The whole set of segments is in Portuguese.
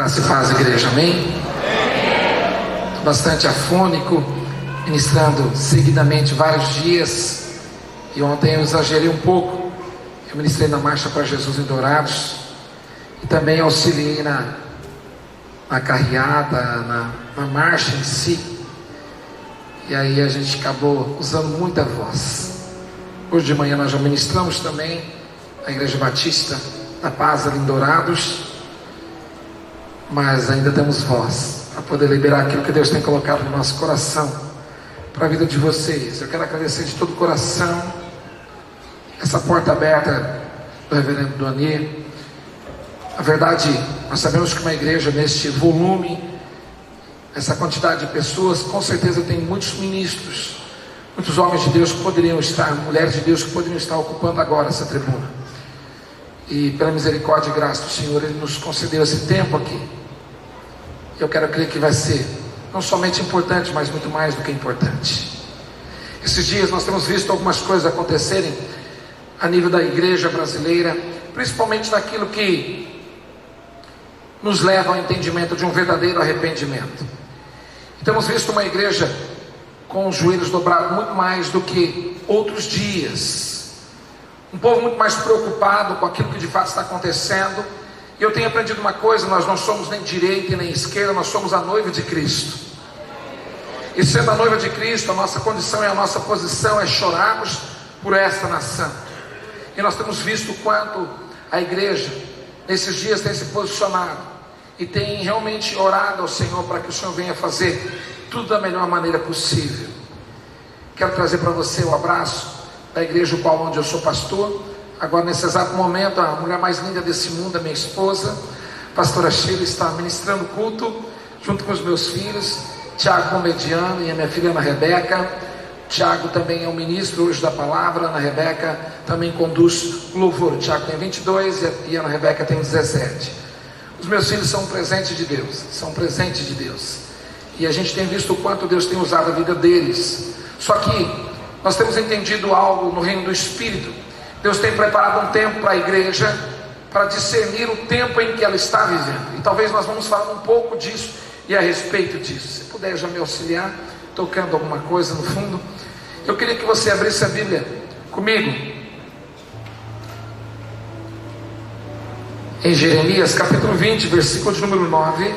Graça e paz, igreja, amém? Estou bastante afônico, ministrando seguidamente vários dias. E ontem eu exagerei um pouco. Eu ministrei na Marcha para Jesus em Dourados. E também auxiliei na carreata, na marcha em si. E aí a gente acabou usando muita voz. Hoje de manhã nós já ministramos também na Igreja Batista da Paz ali em Dourados. Mas ainda temos voz para poder liberar aquilo que Deus tem colocado no nosso coração para a vida de vocês. Eu quero agradecer de todo o coração essa porta aberta do reverendo Donier. Na verdade, nós sabemos que uma igreja neste volume, essa quantidade de pessoas, com certeza tem muitos ministros, muitos homens de Deus que poderiam estar, mulheres de Deus que poderiam estar ocupando agora essa tribuna. E pela misericórdia e graça do Senhor, Ele nos concedeu esse tempo aqui. Eu quero crer que vai ser não somente importante, mas muito mais do que importante. Esses dias nós temos visto algumas coisas acontecerem a nível da igreja brasileira, principalmente naquilo que nos leva ao entendimento de um verdadeiro arrependimento. E temos visto uma igreja com os joelhos dobrados muito mais do que outros dias. Um povo muito mais preocupado com aquilo que de fato está acontecendo. E eu tenho aprendido uma coisa: nós não somos nem direita e nem esquerda, nós somos a noiva de Cristo. E sendo a noiva de Cristo, a nossa condição e a nossa posição é chorarmos por esta nação. E nós temos visto o quanto a igreja nesses dias tem se posicionado e tem realmente orado ao Senhor para que o Senhor venha fazer tudo da melhor maneira possível. Quero trazer para você o abraço da igreja onde eu sou pastor. Agora nesse exato momento, a mulher mais linda desse mundo, a minha esposa, a pastora Sheila, está ministrando culto junto com os meus filhos, Tiago comediano e a minha filha Ana Rebeca. Tiago também é um ministro hoje da palavra. Ana Rebeca também conduz o louvor. O Tiago tem 22 e a Ana Rebeca tem 17. Os meus filhos são um presente de Deus, são um presente de Deus, e a gente tem visto o quanto Deus tem usado a vida deles. Só que nós temos entendido algo no reino do Espírito. Deus tem preparado um tempo para a igreja, para discernir o tempo em que ela está vivendo. E talvez nós vamos falar um pouco disso e a respeito disso. Se puder já me auxiliar, tocando alguma coisa no fundo. Eu queria que você abrisse a Bíblia comigo em Jeremias capítulo 20, versículo de número 9.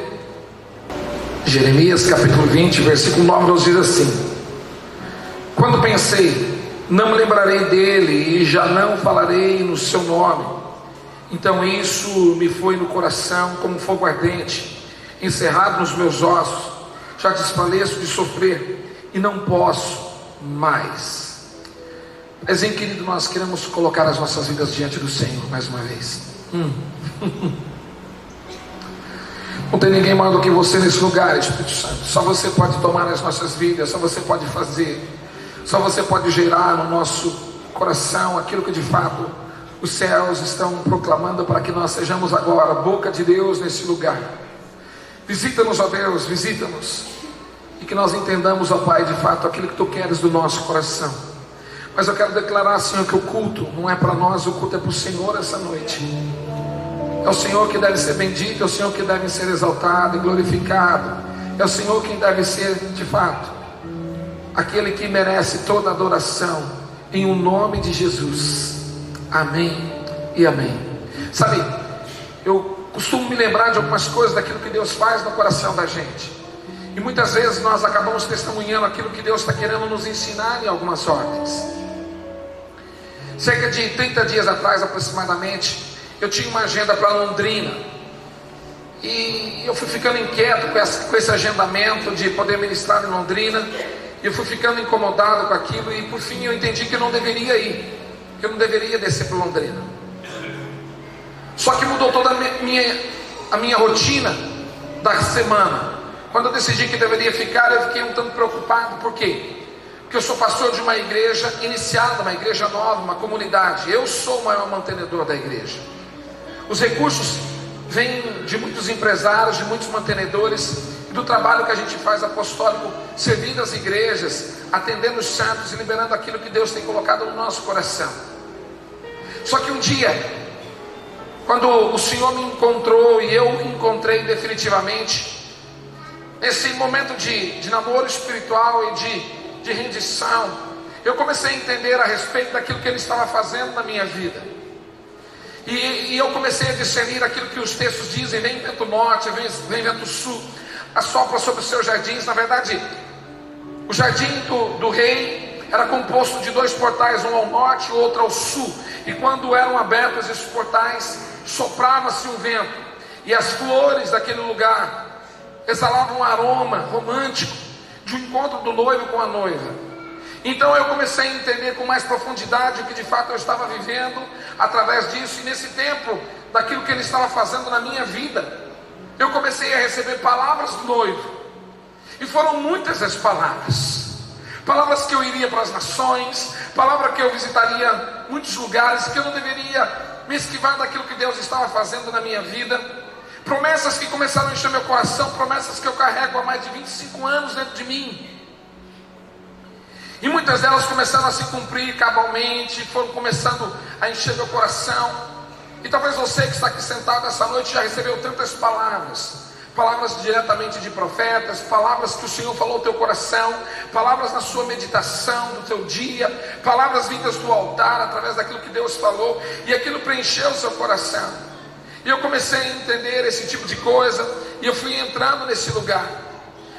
Jeremias capítulo 20, versículo 9 nos diz assim: quando pensei, não me lembrarei dele e já não falarei no seu nome, então isso me foi no coração como fogo ardente, encerrado nos meus ossos, já desfaleço de sofrer e não posso mais. Paizinho querido, nós queremos colocar as nossas vidas diante do Senhor mais uma vez. Não tem ninguém maior do que você nesse lugar, Espírito Santo. Só você pode tomar as nossas vidas, só você pode fazer, só você pode gerar no nosso coração aquilo que de fato os céus estão proclamando para que nós sejamos agora a boca de Deus nesse lugar. Visita-nos, ó Deus, visita-nos, e que nós entendamos, ó Pai, de fato aquilo que Tu queres do nosso coração. Mas eu quero declarar, Senhor, que o culto não é para nós, o culto é para o Senhor essa noite. É o Senhor que deve ser bendito, é o Senhor que deve ser exaltado e glorificado, é o Senhor quem deve ser, de fato, aquele que merece toda adoração, em o nome de Jesus. Amém e amém. Sabe, eu costumo me lembrar de algumas coisas daquilo que Deus faz no coração da gente, e muitas vezes nós acabamos testemunhando aquilo que Deus está querendo nos ensinar em algumas ordens. Cerca de 30 dias atrás aproximadamente, eu tinha uma agenda para Londrina, e eu fui ficando inquieto com esse agendamento de poder ministrar em Londrina. E eu fui ficando incomodado com aquilo, e por fim eu entendi que eu não deveria ir, que eu não deveria descer para Londrina. Só que mudou toda a minha rotina da semana. Quando eu decidi que deveria ficar, eu fiquei um tanto preocupado. Por quê? Porque eu sou pastor de uma igreja iniciada, uma igreja nova, uma comunidade. Eu sou o maior mantenedor da igreja. Os recursos vêm de muitos empresários, de muitos mantenedores, e do trabalho que a gente faz apostólico, servindo as igrejas, atendendo os santos e liberando aquilo que Deus tem colocado no nosso coração. Só que um dia quando o Senhor me encontrou e eu o encontrei definitivamente, nesse momento de namoro espiritual e de rendição, eu comecei a entender a respeito daquilo que Ele estava fazendo na minha vida. E eu comecei a discernir aquilo que os textos dizem: vem vento norte, vem vento sul, assopra sobre os seus jardins. Na verdade, o jardim do rei era composto de 2 portais, um ao norte e o outro ao sul. E quando eram abertos esses portais, soprava-se um vento, e as flores daquele lugar exalavam um aroma romântico de um encontro do noivo com a noiva. Então eu comecei a entender com mais profundidade o que de fato eu estava vivendo através disso. E nesse tempo, daquilo que Ele estava fazendo na minha vida, eu comecei a receber palavras do noivo. E foram muitas as palavras. Palavras que eu iria para as nações, palavra que eu visitaria muitos lugares, que eu não deveria me esquivar daquilo que Deus estava fazendo na minha vida. Promessas que começaram a encher meu coração, promessas que eu carrego há mais de 25 anos dentro de mim. E muitas delas começaram a se cumprir cabalmente, foram começando a encher meu coração. E talvez você que está aqui sentado essa noite já recebeu tantas palavras. Palavras diretamente de profetas, palavras que o Senhor falou ao teu coração, palavras na sua meditação, no teu dia, palavras vindas do altar, através daquilo que Deus falou, e aquilo preencheu o seu coração. E eu comecei a entender esse tipo de coisa, e eu fui entrando nesse lugar.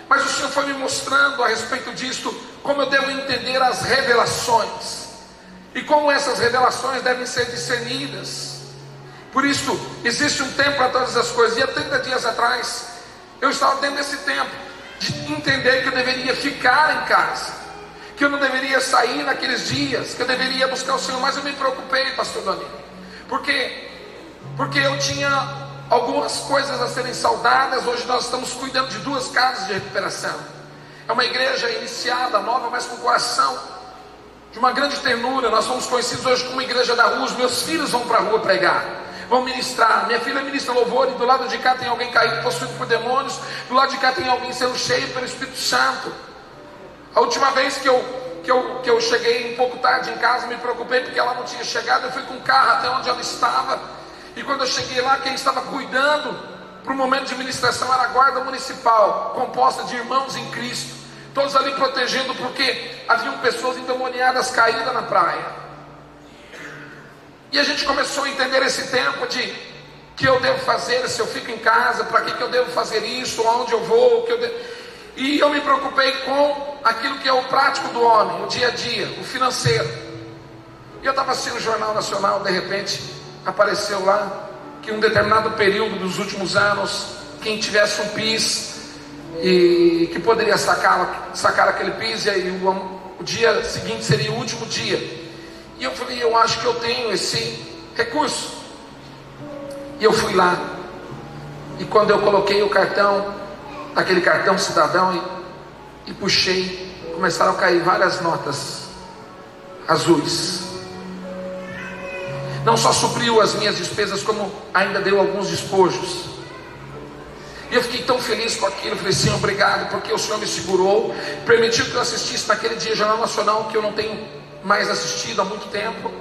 Mas o Senhor foi me mostrando a respeito disso, como eu devo entender as revelações, e como essas revelações devem ser discernidas. Por isso, existe um tempo para todas as coisas. E há 30 dias atrás, eu estava dentro desse tempo de entender que eu deveria ficar em casa, que eu não deveria sair naqueles dias, que eu deveria buscar o Senhor. Mas eu me preocupei, pastor Doni, porque eu tinha algumas coisas a serem saudadas. Hoje nós estamos cuidando de 2 casas de recuperação. É uma igreja iniciada, nova, mas com coração de uma grande ternura. Nós somos conhecidos hoje como igreja da rua. Os meus filhos vão para a rua pregar, vão ministrar. Minha filha ministra louvor, e do lado de cá tem alguém caído, possuído por demônios. Do lado de cá tem alguém sendo cheio pelo Espírito Santo. A última vez que eu cheguei um pouco tarde em casa, me preocupei porque ela não tinha chegado. Eu fui com o carro até onde ela estava, e quando eu cheguei lá, quem estava cuidando para o momento de ministração era a guarda municipal, composta de irmãos em Cristo, todos ali protegendo, porque haviam pessoas endemoniadas caídas na praia. E a gente começou a entender esse tempo de que eu devo fazer, se eu fico em casa, para que eu devo fazer isso, aonde eu vou, E eu me preocupei com aquilo que é o prático do homem, o dia a dia, o financeiro. E eu estava assistindo o Jornal Nacional, de repente apareceu lá que em um determinado período dos últimos anos, quem tivesse um PIS e que poderia sacar aquele PIS, e aí o dia seguinte seria o último dia. E eu falei, eu acho que eu tenho esse recurso. E eu fui lá, e quando eu coloquei o cartão, aquele cartão cidadão, e puxei, começaram a cair várias notas azuis. Não só supriu as minhas despesas, como ainda deu alguns despojos. E eu fiquei tão feliz com aquilo. Eu falei, Senhor, obrigado, porque o Senhor me segurou, permitiu que eu assistisse naquele dia Jornal Nacional, que eu não tenho mais assistido há muito tempo.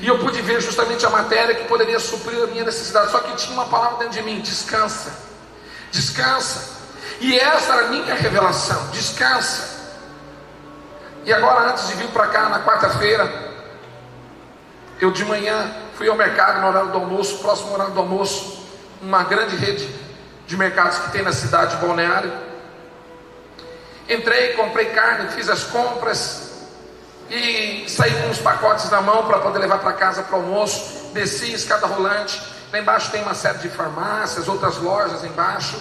E eu pude ver justamente a matéria que poderia suprir a minha necessidade. Só que tinha uma palavra dentro de mim: descansa, descansa. E essa era a minha revelação: descansa. E agora, antes de vir para cá na quarta-feira, eu de manhã fui ao mercado no horário do almoço, próximo ao horário do almoço, uma grande rede de mercados que tem na cidade de Balneário. Entrei, comprei carne, fiz as compras e saí com uns pacotes na mão para poder levar para casa para o almoço. Desci a escada rolante, lá embaixo tem uma série de farmácias, outras lojas embaixo,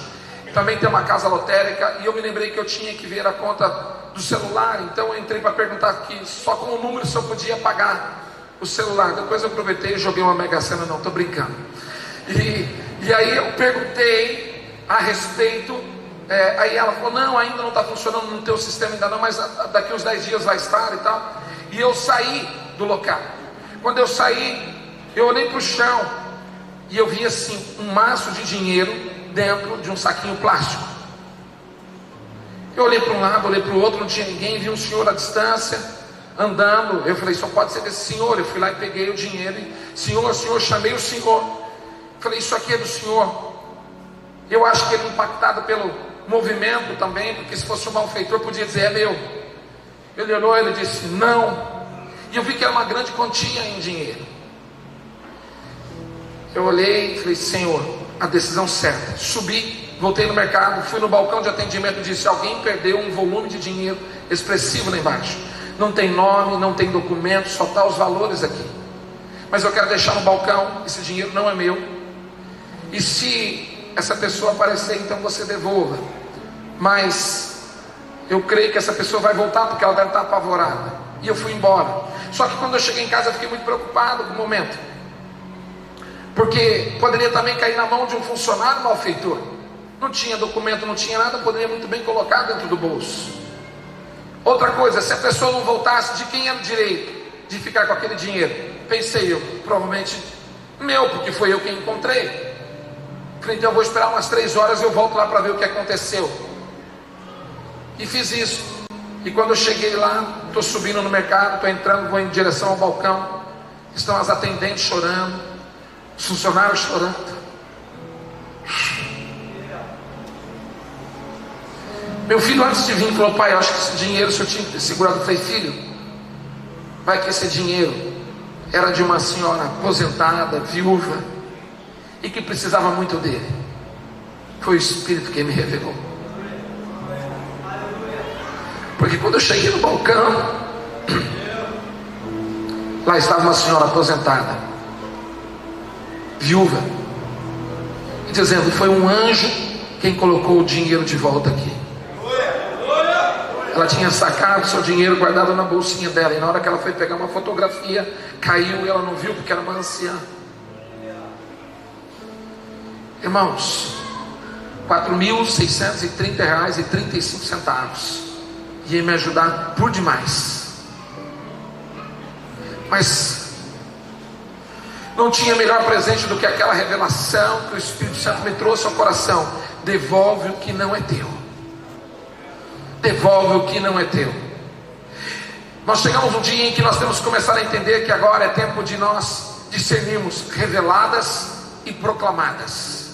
também tem uma casa lotérica, e eu me lembrei que eu tinha que ver a conta do celular. Então eu entrei para perguntar aqui, só com o número, se eu podia pagar o celular. Depois eu aproveitei e joguei uma Mega Sena. Não, estou brincando. E aí eu perguntei a respeito, aí ela falou, não, ainda não está funcionando no teu sistema ainda não, mas daqui uns 10 dias vai estar e tal. E eu saí do local. Quando eu saí, eu olhei para o chão e eu vi assim, um maço de dinheiro dentro de um saquinho plástico. Eu olhei para um lado, olhei para o outro, não tinha ninguém. Vi um senhor à distância andando. Eu falei, só pode ser desse senhor. Eu fui lá e peguei o dinheiro e, senhor, chamei o senhor. Falei, isso aqui é do Senhor. Eu acho que ele, impactado pelo movimento também, porque se fosse um malfeitor podia dizer, é meu. Ele olhou, ele disse, não. E eu vi que era uma grande quantia em dinheiro. Eu olhei e falei, Senhor, a decisão certa. Subi, voltei no mercado, fui no balcão de atendimento e disse, alguém perdeu um volume de dinheiro expressivo lá embaixo. Não tem nome, não tem documento, só está os valores aqui. Mas eu quero deixar no balcão, esse dinheiro não é meu. E se essa pessoa aparecer, então você devolva. Mas eu creio que essa pessoa vai voltar, porque ela deve estar apavorada. E eu fui embora. Só que quando eu cheguei em casa eu fiquei muito preocupado com o momento, porque poderia também cair na mão de um funcionário malfeitor. Não tinha documento, não tinha nada, poderia muito bem colocar dentro do bolso. Outra coisa, se a pessoa não voltasse, de quem era o direito de ficar com aquele dinheiro? Pensei eu, provavelmente meu, porque foi eu quem encontrei. Falei, então eu vou esperar umas 3 horas e eu volto lá para ver o que aconteceu. E fiz isso. E quando eu cheguei lá, estou subindo no mercado, estou entrando, vou em direção ao balcão. Estão as atendentes chorando, os funcionários chorando. Meu filho, antes de vir, falou, pai, eu acho que esse dinheiro o senhor tinha que ter segurado. Eu falei, filho, vai que esse dinheiro era de uma senhora aposentada, viúva, e que precisava muito dele. Foi o Espírito que me revelou. Porque quando eu cheguei no balcão, lá estava uma senhora aposentada, viúva, e dizendo, foi um anjo quem colocou o dinheiro de volta aqui. Ela tinha sacado seu dinheiro guardado na bolsinha dela, e na hora que ela foi pegar uma fotografia, caiu e ela não viu porque era uma anciã. Irmãos, R$ 4.630,35 ia me ajudar por demais, mas não tinha melhor presente do que aquela revelação que o Espírito Santo me trouxe ao coração. Devolve o que não é teu. Devolve o que não é teu. Nós chegamos um dia em que nós temos que começar a entender que agora é tempo de nós discernirmos reveladas e proclamadas.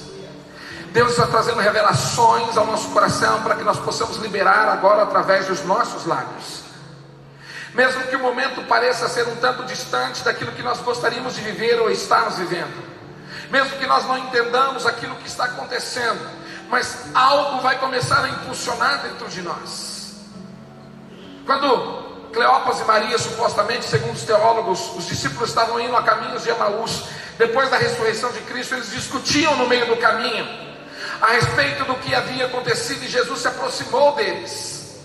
Deus está trazendo revelações ao nosso coração para que nós possamos liberar agora através dos nossos lábios. Mesmo que o momento pareça ser um tanto distante daquilo que nós gostaríamos de viver ou estarmos vivendo, mesmo que nós não entendamos aquilo que está acontecendo, mas algo vai começar a impulsionar dentro de nós. Quando Cleopas e Maria, supostamente, segundo os teólogos, os discípulos estavam indo a caminhos de Emaús, depois da ressurreição de Cristo, eles discutiam no meio do caminho a respeito do que havia acontecido, e Jesus se aproximou deles.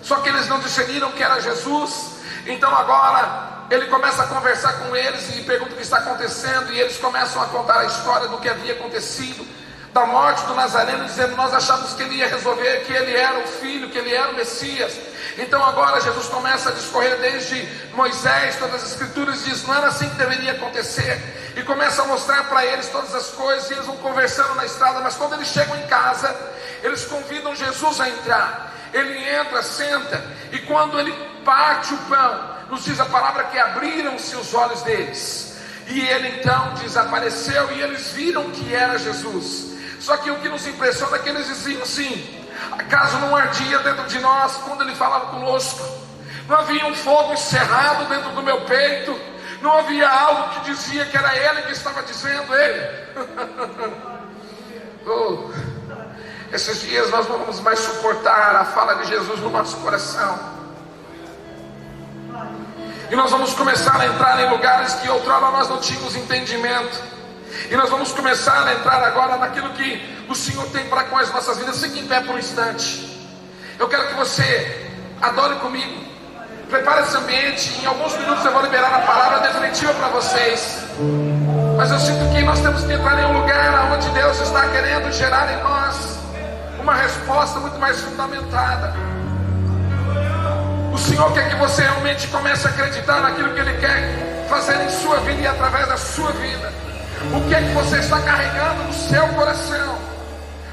Só que eles não discerniram que era Jesus. Então agora ele começa a conversar com eles e pergunta o que está acontecendo, e eles começam a contar a história do que havia acontecido, da morte do Nazareno, dizendo, nós achamos que ele ia resolver, que ele era o Filho, que ele era o Messias. Então agora Jesus começa a discorrer desde Moisés, todas as escrituras, diz, não era assim que deveria acontecer, e começa a mostrar para eles todas as coisas, e eles vão conversando na estrada. Mas quando eles chegam em casa, eles convidam Jesus a entrar. Ele entra, senta, e quando ele parte o pão, nos diz a palavra que abriram-se os olhos deles, e ele então desapareceu, e eles viram que era Jesus. Só que o que nos impressiona é que eles diziam assim, acaso não ardia dentro de nós quando ele falava conosco? Não havia um fogo encerrado dentro do meu peito? Não havia algo que dizia que era ele que estava dizendo, ele? Oh, esses dias nós não vamos mais suportar a fala de Jesus no nosso coração, e nós vamos começar a entrar em lugares que outrora nós não tínhamos entendimento. E nós vamos começar a entrar agora naquilo que o Senhor tem para com as nossas vidas. Fique em pé por um instante. Eu quero que você adore comigo. Prepare esse ambiente. Em alguns minutos eu vou liberar a palavra definitiva para vocês. Mas eu sinto que nós temos que entrar em um lugar onde Deus está querendo gerar em nós uma resposta muito mais fundamentada. O Senhor quer que você realmente comece a acreditar naquilo que Ele quer fazer em sua vida e através da sua vida. O que é que você está carregando no seu coração?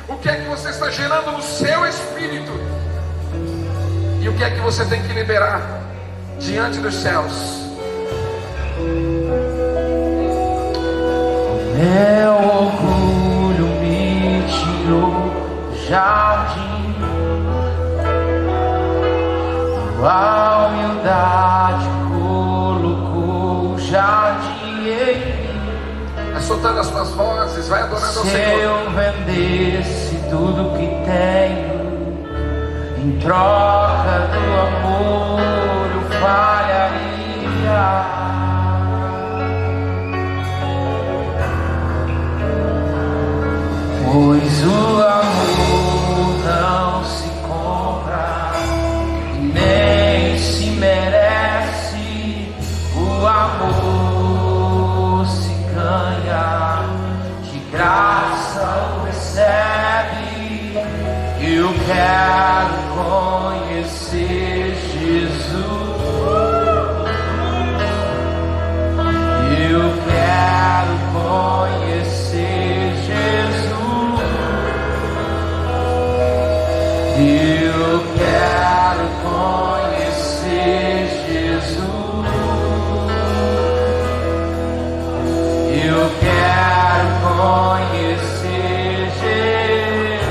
O que é que você está gerando no seu espírito? E o que é que você tem que liberar diante dos céus? Meu jardim. Tua humildade colocou o jardim em mim. Vai soltando as suas vozes, vai adorando ao Se Senhor. eu vendesse tudo que tenho em troca do amor, eu falharia. Pois o amor não se compra, nem se merece. O amor se ganha, de graça o recebe. Eu quero conhecer Jesus. Eu quero conhecer Jesus. Eu quero conhecer Jesus. Eu quero conhecer Jesus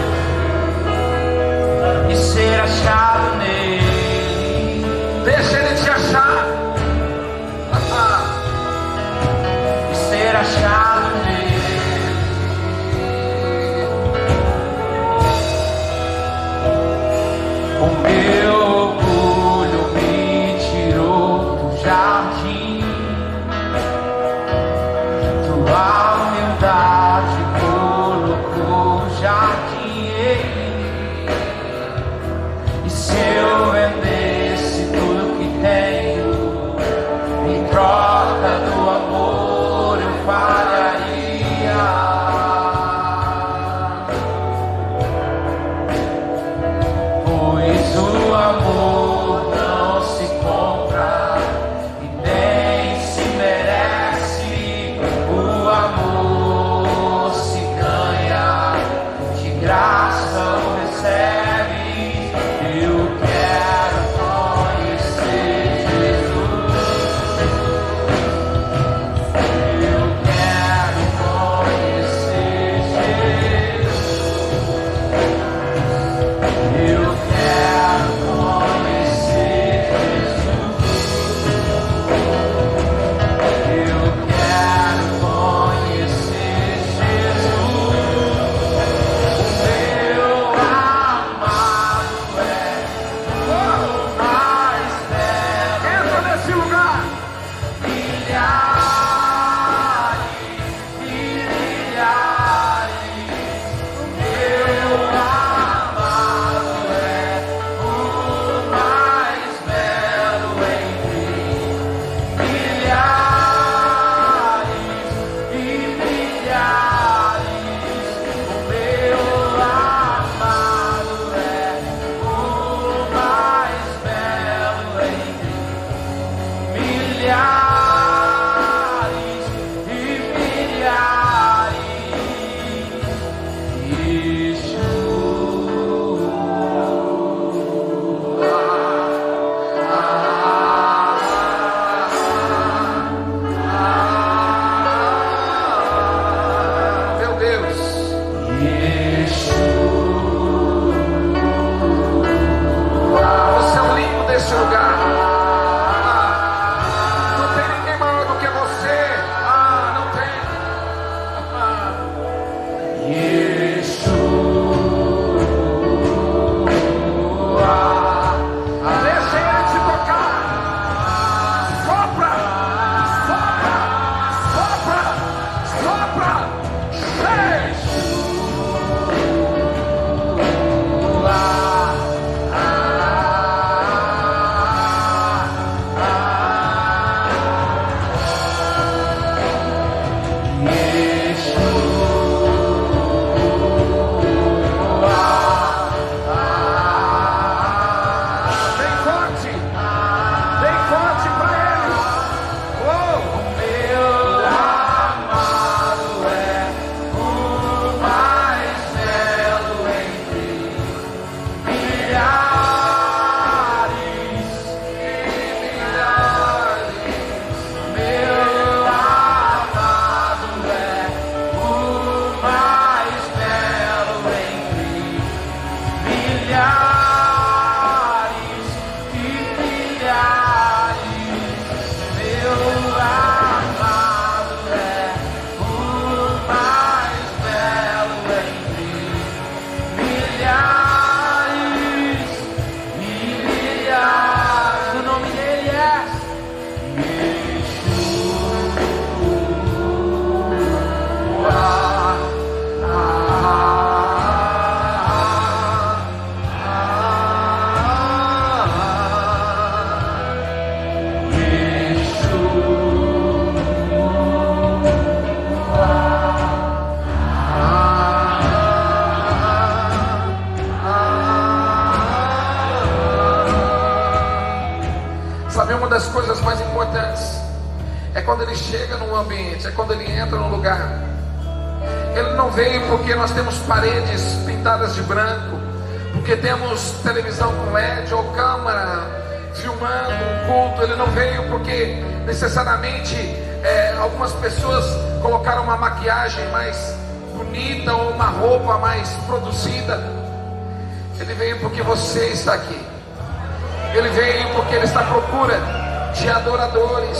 e ser achado nele. Deixa ele te achar. E ser achado nele. O meu orgulho me tirou do jardim. Tua humildade colocou o jardim em mim. E se eu vendesse tudo que tenho em troca do amor, eu falharia. ele chega num ambiente, é quando ele entra num lugar. Ele não veio porque nós temos paredes pintadas de branco, porque temos televisão com LED ou câmera filmando um culto. Ele não veio porque necessariamente algumas pessoas colocaram uma maquiagem mais bonita ou uma roupa mais produzida. Ele veio porque você está aqui. Ele veio porque ele está à procura de adoradores,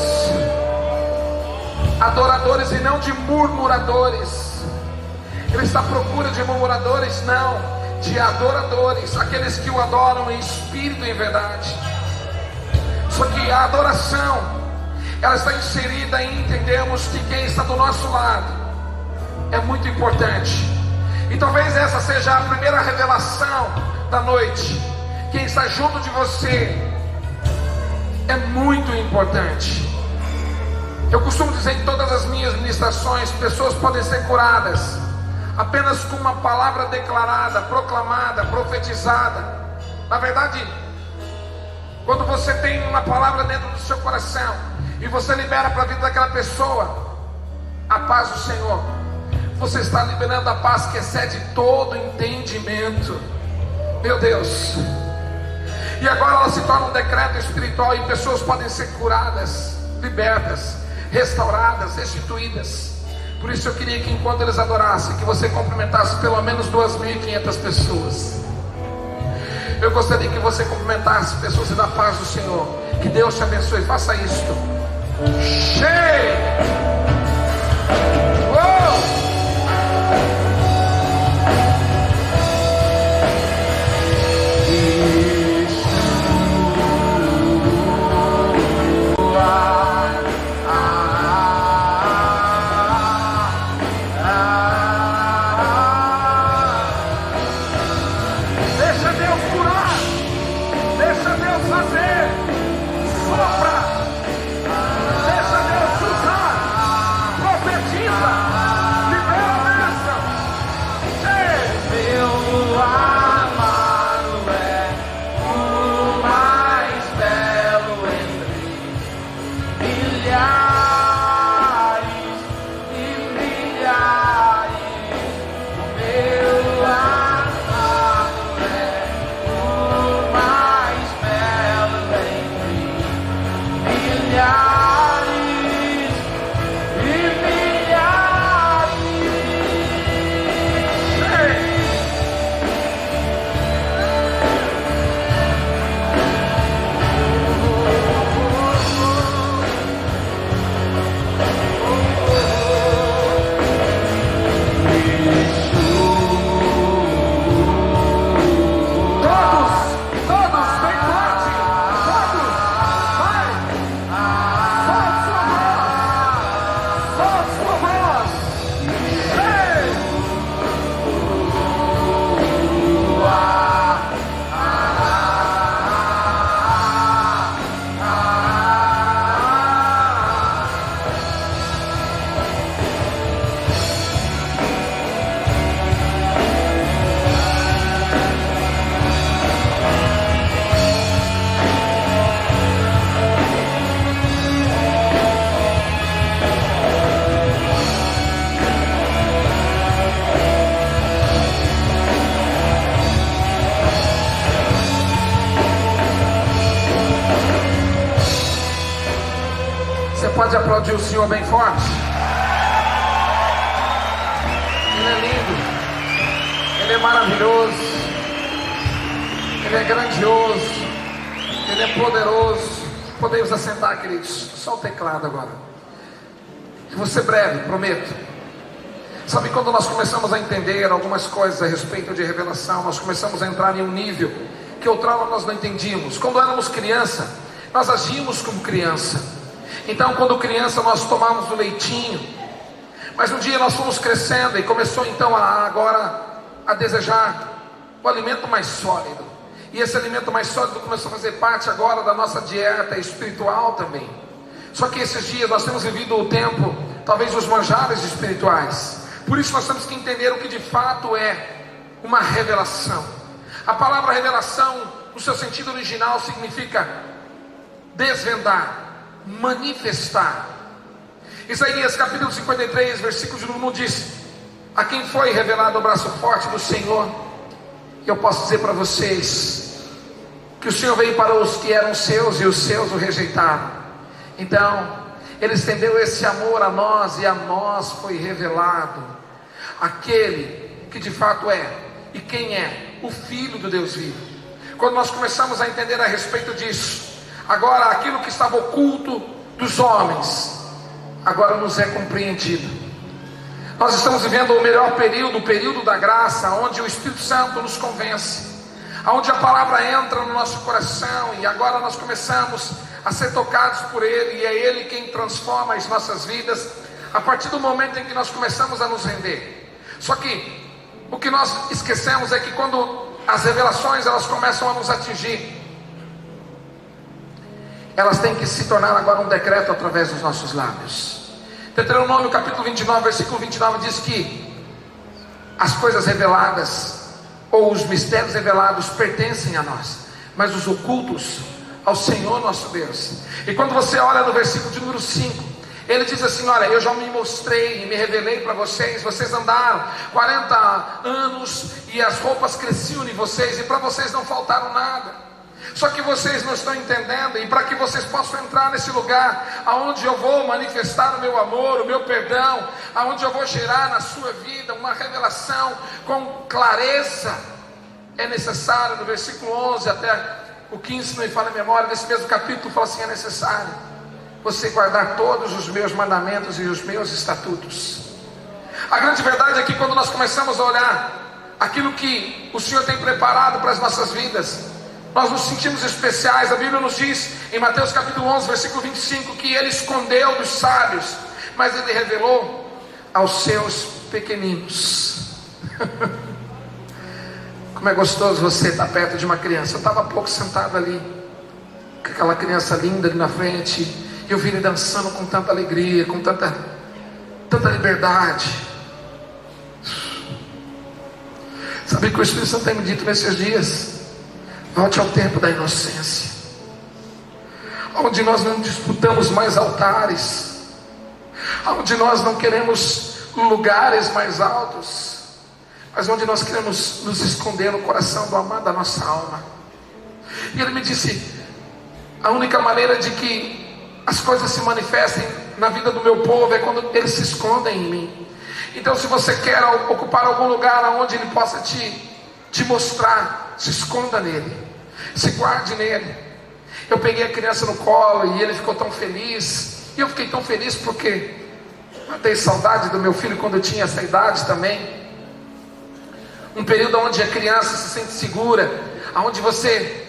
adoradores e não de murmuradores. Ele está à procura de murmuradores, não, de adoradores, aqueles que o adoram em espírito e em verdade. Só que a adoração, ela está inserida em entendermos que quem está do nosso lado é muito importante. E talvez essa seja a primeira revelação da noite. Quem está junto de você é muito importante. Eu costumo dizer em todas as minhas ministrações, pessoas podem ser curadas apenas com uma palavra declarada, proclamada, profetizada. Na verdade, quando você tem uma palavra dentro do seu coração e você libera para a vida daquela pessoa a paz do Senhor, você está liberando a paz que excede todo entendimento. Meu Deus. E agora ela se torna um decreto espiritual, e pessoas podem ser curadas, libertas, restauradas, restituídas. Por isso eu queria que enquanto eles adorassem, que você cumprimentasse pelo menos 2.500 pessoas. Eu gostaria que você cumprimentasse pessoas e da paz do Senhor. Que Deus te abençoe. Faça isto. Cheio. Pode aplaudir o Senhor bem forte. Ele é lindo, Ele é maravilhoso, Ele é grandioso, Ele é poderoso. Podemos assentar, queridos. Só o teclado agora. Eu vou ser breve, prometo. Sabe, quando nós começamos a entender algumas coisas a respeito de revelação, nós começamos a entrar em um nível que outrora nós não entendíamos. Quando éramos criança, nós agíamos como criança. Então, quando criança, nós tomávamos o leitinho, mas um dia nós fomos crescendo e começou então agora a desejar o alimento mais sólido. E esse alimento mais sólido começou a fazer parte agora da nossa dieta espiritual também. Só que esses dias nós temos vivido o tempo, talvez, dos manjares espirituais. Por isso nós temos que entender o que de fato é uma revelação. A palavra revelação, no seu sentido original, significa desvendar, manifestar. Isaías capítulo 53, versículo de número 1 diz: a quem foi revelado o braço forte do Senhor? E eu posso dizer para vocês que o Senhor veio para os que eram seus, e os seus o rejeitaram. Então Ele estendeu esse amor a nós, e a nós foi revelado aquele que de fato é, e quem é, o Filho do Deus vivo. Quando nós começamos a entender a respeito disso, agora aquilo que estava oculto dos homens, agora nos é compreendido. Nós estamos vivendo o melhor período, o período da graça, onde o Espírito Santo nos convence, onde a palavra entra no nosso coração, e agora nós começamos a ser tocados por Ele, e é Ele quem transforma as nossas vidas, a partir do momento em que nós começamos a nos render. Só que o que nós esquecemos é que quando as revelações elas começam a nos atingir, elas têm que se tornar agora um decreto através dos nossos lábios. Deuteronômio capítulo 29, versículo 29 diz que as coisas reveladas, ou os mistérios revelados, pertencem a nós, mas os ocultos ao Senhor nosso Deus. E quando você olha no versículo de número 5, ele diz assim: olha, eu já me mostrei e me revelei para vocês, vocês andaram 40 anos e as roupas cresciam em vocês, e para vocês não faltaram nada. Só que vocês não estão entendendo, e para que vocês possam entrar nesse lugar aonde eu vou manifestar o meu amor, o meu perdão, aonde eu vou gerar na sua vida uma revelação com clareza, é necessário, no versículo 11 até o 15, se não me falha a memória, nesse mesmo capítulo fala assim: é necessário você guardar todos os meus mandamentos e os meus estatutos. A grande verdade é que quando nós começamos a olhar aquilo que o Senhor tem preparado para as nossas vidas, nós nos sentimos especiais. A Bíblia nos diz em Mateus capítulo 11, versículo 25, que Ele escondeu dos sábios, mas Ele revelou aos seus pequeninos. Como é gostoso você estar perto de uma criança. Eu estava há pouco sentado ali, com aquela criança linda ali na frente, e eu vi ele dançando com tanta alegria, com tanta liberdade. Sabe o que o Espírito Santo tem me dito nesses dias? Volte ao tempo da inocência, onde nós não disputamos mais altares, onde nós não queremos lugares mais altos, mas onde nós queremos nos esconder no coração do amado da nossa alma. E ele me disse: a única maneira de que as coisas se manifestem na vida do meu povo é quando eles se escondem em mim. Então, se você quer ocupar algum lugar onde Ele possa te mostrar, se esconda nele, se guarde nele. Eu peguei a criança no colo e ele ficou tão feliz, e eu fiquei tão feliz porque matei saudade do meu filho quando eu tinha essa idade também. Um período onde a criança se sente segura, onde você...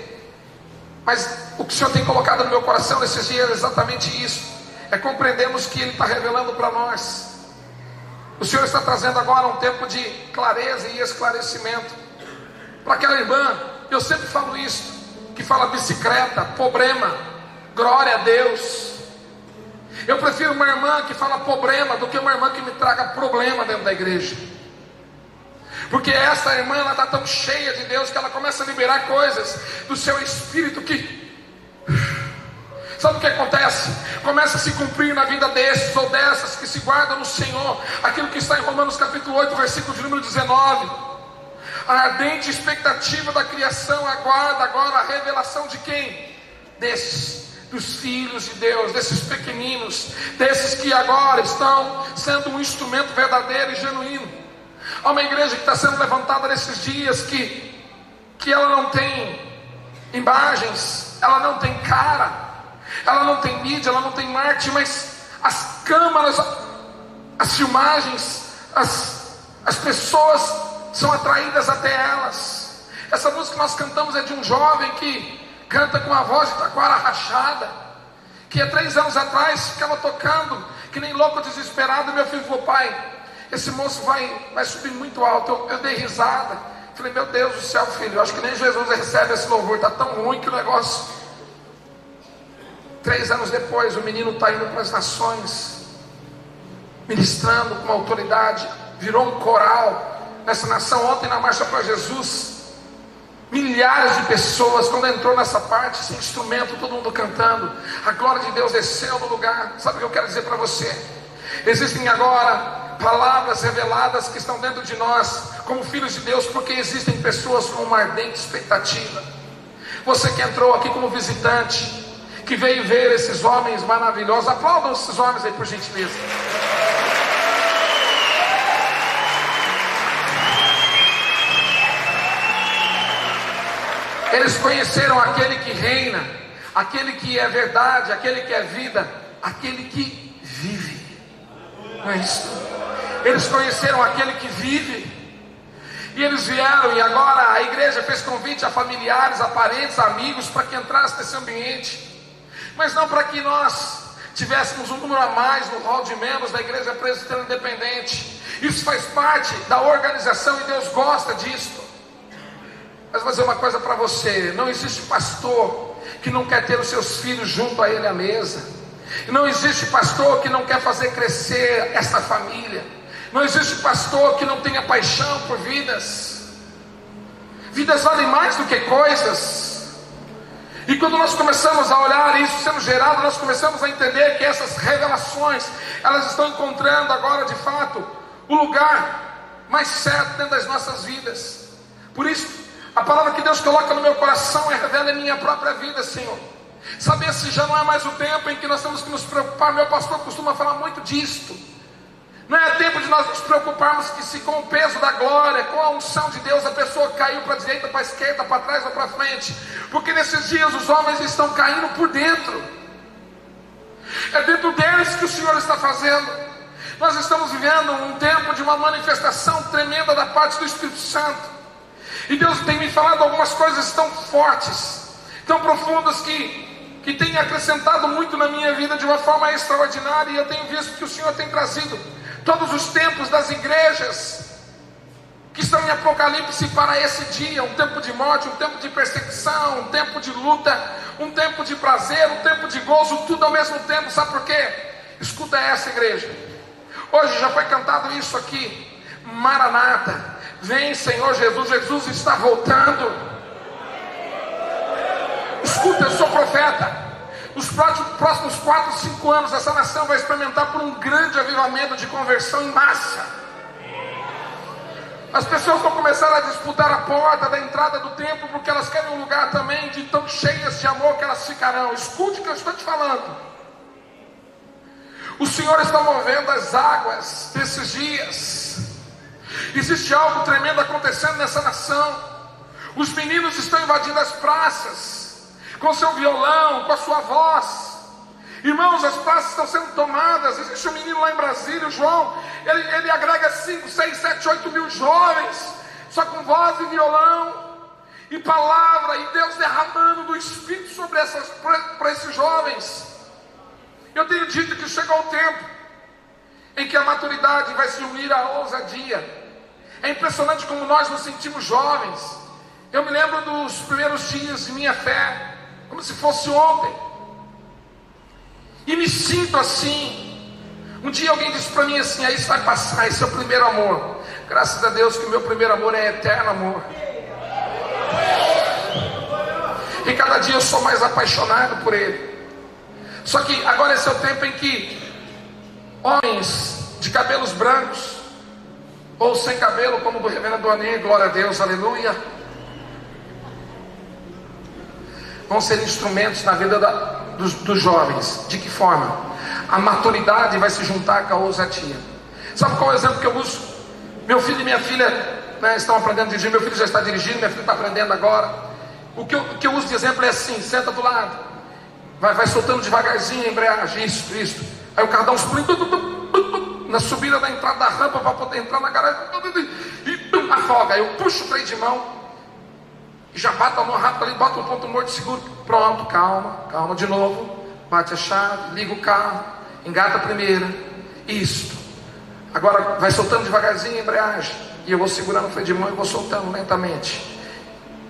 Mas o que o Senhor tem colocado no meu coração nesses dias é exatamente isso, é compreendermos que Ele está revelando para nós. O Senhor está trazendo agora um tempo de clareza e esclarecimento para aquela irmã. Eu sempre falo isso, que fala bicicleta, problema, glória a Deus. Eu prefiro uma irmã que fala problema do que uma irmã que me traga problema dentro da igreja, porque essa irmã, ela está tão cheia de Deus que ela começa a liberar coisas do seu espírito que... Sabe o que acontece? Começa a se cumprir na vida desses ou dessas que se guardam no Senhor aquilo que está em Romanos capítulo 8, versículo de número 19. A ardente expectativa da criação aguarda agora a revelação de quem? Desses, dos filhos de Deus, desses pequeninos, desses que agora estão sendo um instrumento verdadeiro e genuíno. Há uma igreja que está sendo levantada nesses dias que ela não tem imagens, ela não tem cara, ela não tem mídia, ela não tem marketing, mas as câmeras, as filmagens, as pessoas são atraídas até elas. Essa música que nós cantamos é de um jovem que canta com a voz de taquara rachada, que há 3 anos atrás ficava tocando que nem louco, desesperado. E meu filho falou: pai, esse moço vai subir muito alto. Eu dei risada, falei: meu Deus do céu, filho, eu acho que nem Jesus recebe esse louvor, está tão ruim que o negócio... 3 anos depois, o menino está indo para as nações, ministrando com autoridade, virou um coral nessa nação. Ontem na Marcha para Jesus, milhares de pessoas, quando entrou nessa parte, sem instrumento, todo mundo cantando, a glória de Deus desceu no lugar. Sabe o que eu quero dizer para você? Existem agora palavras reveladas que estão dentro de nós, como filhos de Deus, porque existem pessoas com uma ardente expectativa. Você que entrou aqui como visitante, que veio ver esses homens maravilhosos, aplaudam esses homens aí por gentileza. Eles conheceram aquele que reina, aquele que é verdade, aquele que é vida, aquele que vive. Não é isso? Eles conheceram aquele que vive. E eles vieram, e agora a igreja fez convite a familiares, a parentes, a amigos, para que entrasse nesse ambiente. Mas não para que nós tivéssemos um número a mais no hall de membros da Igreja Presbiteriana Independente. Isso faz parte da organização e Deus gosta disso. Mas vou dizer uma coisa para você: não existe pastor que não quer ter os seus filhos junto a ele à mesa. Não existe pastor que não quer fazer crescer esta família. Não existe pastor que não tenha paixão por vidas. Vidas valem mais do que coisas. E quando nós começamos a olhar isso sendo gerado, nós começamos a entender que essas revelações, elas estão encontrando agora de fato o lugar mais certo dentro das nossas vidas. Por isso, a palavra que Deus coloca no meu coração é: revela em minha própria vida, Senhor. Saber se já não é mais o tempo em que nós temos que nos preocupar. Meu pastor costuma falar muito disto. Não é tempo de nós nos preocuparmos que se com o peso da glória, com a unção de Deus, a pessoa caiu para a direita, para a esquerda, para trás ou para frente. Porque nesses dias os homens estão caindo por dentro. É dentro deles que o Senhor está fazendo. Nós estamos vivendo um tempo de uma manifestação tremenda da parte do Espírito Santo. E Deus tem me falado algumas coisas tão fortes, tão profundas, que tem acrescentado muito na minha vida de uma forma extraordinária. E eu tenho visto que o Senhor tem trazido todos os tempos das igrejas que estão em Apocalipse para esse dia: um tempo de morte, um tempo de perseguição, um tempo de luta, um tempo de prazer, um tempo de gozo, tudo ao mesmo tempo. Sabe por quê? Escuta essa, igreja. Hoje já foi cantado isso aqui: Maranata, vem Senhor Jesus, Jesus está voltando. Escuta, eu sou profeta. Nos próximos 4, 5 anos, essa nação vai experimentar por um grande avivamento de conversão em massa. As pessoas vão começar a disputar a porta da entrada do templo, porque elas querem um lugar também de tão cheias de amor que elas ficarão. Escute o que eu estou te falando. O Senhor está movendo as águas desses dias. Existe algo tremendo acontecendo nessa nação. Os meninos estão invadindo as praças com seu violão, com a sua voz. Irmãos, as praças estão sendo tomadas. Existe um menino lá em Brasília, o João. Ele agrega 5, 6, 7, 8 mil jovens, só com voz e violão e palavra, e Deus derramando do Espírito sobre para esses jovens. Eu tenho dito que chegou o tempo em que a maturidade vai se unir à ousadia. É impressionante como nós nos sentimos jovens. Eu me lembro dos primeiros dias de minha fé, como se fosse ontem, e me sinto assim. Um dia alguém disse para mim assim: isso vai passar, esse é o primeiro amor. Graças a Deus que o meu primeiro amor é eterno amor. E cada dia eu sou mais apaixonado por ele. Só que agora esse é o tempo em que homens de cabelos brancos, ou sem cabelo, como o do reverendo Anê, glória a Deus, aleluia, vão ser instrumentos na vida dos jovens. De que forma? A maturidade vai se juntar com a ousadia. Sabe qual é o exemplo que eu uso? Meu filho e minha filha estão aprendendo a dirigir. Meu filho já está dirigindo, minha filha está aprendendo agora. O que eu uso de exemplo é assim: senta do lado, vai soltando devagarzinho a embreagem, isso. Aí o carro dá uns pulinhos na subida da entrada da rampa para poder entrar na garagem e afoga. Aí eu puxo o freio de mão e já bato a mão rápido ali, bota um ponto morto seguro. Pronto, calma de novo. Bate a chave, liga o carro, engata a primeira. Isso. Agora vai soltando devagarzinho a embreagem, e eu vou segurando o freio de mão e vou soltando lentamente.